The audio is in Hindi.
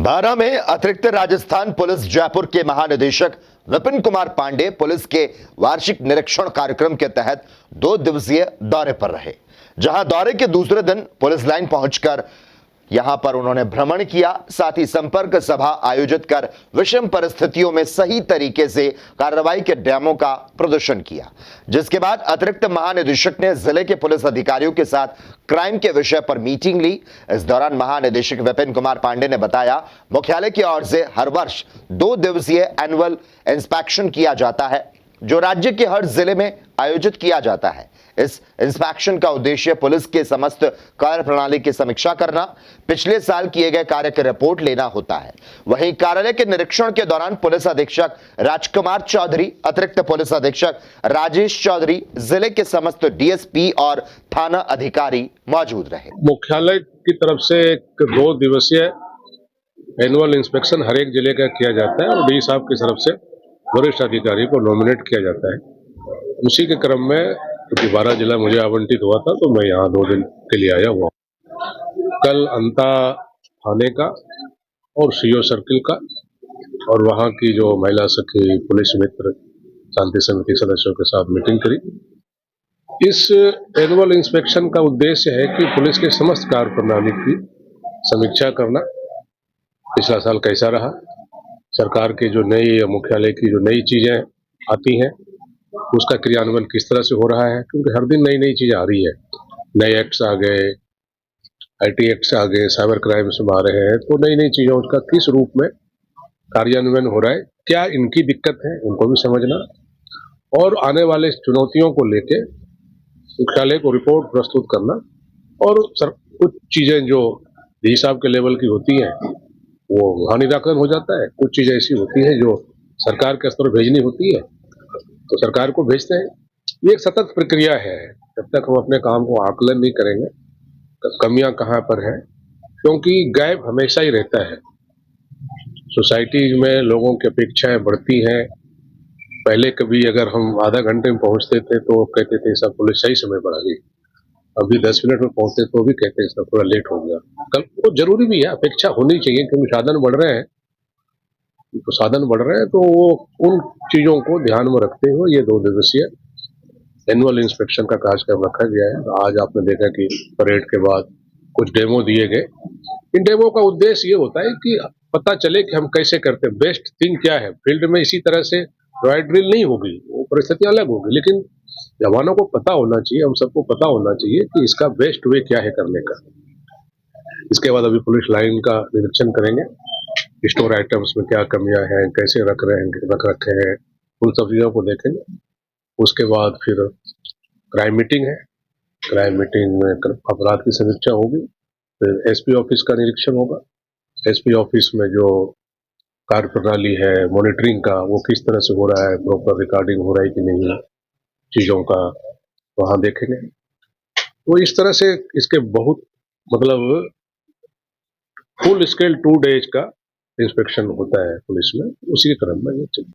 बारा में अतिरिक्त राजस्थान पुलिस जयपुर के महानिदेशक विपिन कुमार पांडे पुलिस के वार्षिक निरीक्षण कार्यक्रम के तहत 2 दिवसीय दौरे पर रहे, जहां दौरे के दूसरे दिन पुलिस लाइन पहुंचकर यहां पर उन्होंने भ्रमण किया। साथ ही संपर्क सभा आयोजित कर विषम परिस्थितियों में सही तरीके से कार्रवाई के डेमो का प्रदर्शन किया, जिसके बाद अतिरिक्त महानिदेशक ने जिले के पुलिस अधिकारियों के साथ क्राइम के विषय पर मीटिंग ली। इस दौरान महानिदेशक विपिन कुमार पांडे ने बताया, मुख्यालय की ओर से हर वर्ष 2 दिवसीय एनुअल इंस्पेक्शन किया जाता है, जो राज्य के हर जिले में आयोजित किया जाता है। इस इंस्पेक्शन का उद्देश्य पुलिस के समस्त कार्य प्रणाली की समीक्षा करना, पिछले साल किए गए कार्य की रिपोर्ट लेना होता है। वहीं कार्यालय के निरीक्षण के दौरान पुलिस अधीक्षक राजकुमार चौधरी, अतिरिक्त पुलिस अधीक्षक राजेश चौधरी, जिले के समस्त डीएसपी और थाना अधिकारी मौजूद रहे। मुख्यालय की तरफ से एक 2 दिवसीय एनुअल इंस्पेक्शन हर एक जिले का किया जाता है और डी साहब की तरफ से वरिष्ठ अधिकारी को नॉमिनेट किया जाता है। उसी के क्रम में क्योंकि 12 जिला मुझे आवंटित हुआ था, तो मैं यहाँ 2 दिन के लिए आया हुआ। कल अंता थाने का और सीओ सर्किल का और वहाँ की जो महिला सखी पुलिस मित्र शांति समिति सदस्यों के साथ मीटिंग करी। इस एनुअल इंस्पेक्शन का उद्देश्य है कि पुलिस के समस्त कार्य प्रणाली की समीक्षा करना, पिछला साल कैसा रहा, सरकार के जो नई मुख्यालय की जो नई चीजें आती हैं उसका क्रियान्वयन किस तरह से हो रहा है, क्योंकि हर दिन नई नई चीजें आ रही है। नए एक्ट्स आ गए, आईटी एक्ट्स आ गए, साइबर क्राइम्स में आ रहे हैं, तो नई नई चीजों उसका किस रूप में कार्यान्वयन हो रहा है, क्या इनकी दिक्कत है उनको भी समझना और आने वाले चुनौतियों को लेके मुख्यालय को रिपोर्ट प्रस्तुत करना। और कुछ चीजें जो डी साहब के लेवल की होती हैं वो वहाँ निराकरण हो जाता है, कुछ चीजें ऐसी होती हैं जो सरकार के स्तर पर भेजनी होती है तो सरकार को भेजते हैं। ये एक सतत प्रक्रिया है, जब तक हम अपने काम को आकलन नहीं करेंगे कमियां कहाँ पर है, क्योंकि गैप हमेशा ही रहता है। सोसाइटी में लोगों की अपेक्षाएं बढ़ती हैं। पहले कभी अगर हम आधा घंटे में पहुंचते थे तो कहते थे सब पुलिस सही समय पर आ गई, अभी 10 मिनट में पहुंचते तो भी कहते हैं सब थोड़ा लेट हो गया। कल वो जरूरी भी है, अपेक्षा होनी चाहिए, क्योंकि साधन बढ़ रहे हैं, तो साधन बढ़ रहे हैं तो वो उन चीजों को ध्यान में रखते हुए ये 2 दिवसीय एनुअल इंस्पेक्शन का कार्यक्रम रखा गया है। आज आपने देखा कि परेड के बाद कुछ डेमो दिए गए। इन डेमो का उद्देश्य ये होता है कि पता चले कि हम कैसे करते हैं, बेस्ट थिंग क्या है। फील्ड में इसी तरह से ड्राई ड्रिल नहीं होगी, वो परिस्थितियां अलग होगी, लेकिन जवानों को पता होना चाहिए, हम सबको पता होना चाहिए कि इसका बेस्ट वे क्या है करने का। इसके बाद अभी पुलिस लाइन का निरीक्षण करेंगे, स्टोर आइटम्स में क्या कमियां हैं, कैसे रख रखे हैं, उन सब चीजों को देखेंगे। उसके बाद फिर क्राइम मीटिंग है, क्राइम मीटिंग में अपराध की समीक्षा होगी, फिर एसपी ऑफिस का निरीक्षण होगा। एसपी ऑफिस में जो कार्य प्रणाली है मॉनिटरिंग का, वो किस तरह से हो रहा है, प्रॉपर रिकॉर्डिंग हो रहा है कि नहीं, चीजों का वहां देखेंगे। तो इस तरह से इसके बहुत मतलब फुल स्केल 2 डेज का इंस्पेक्शन होता है पुलिस में, उसी के क्रम में ये चलता है।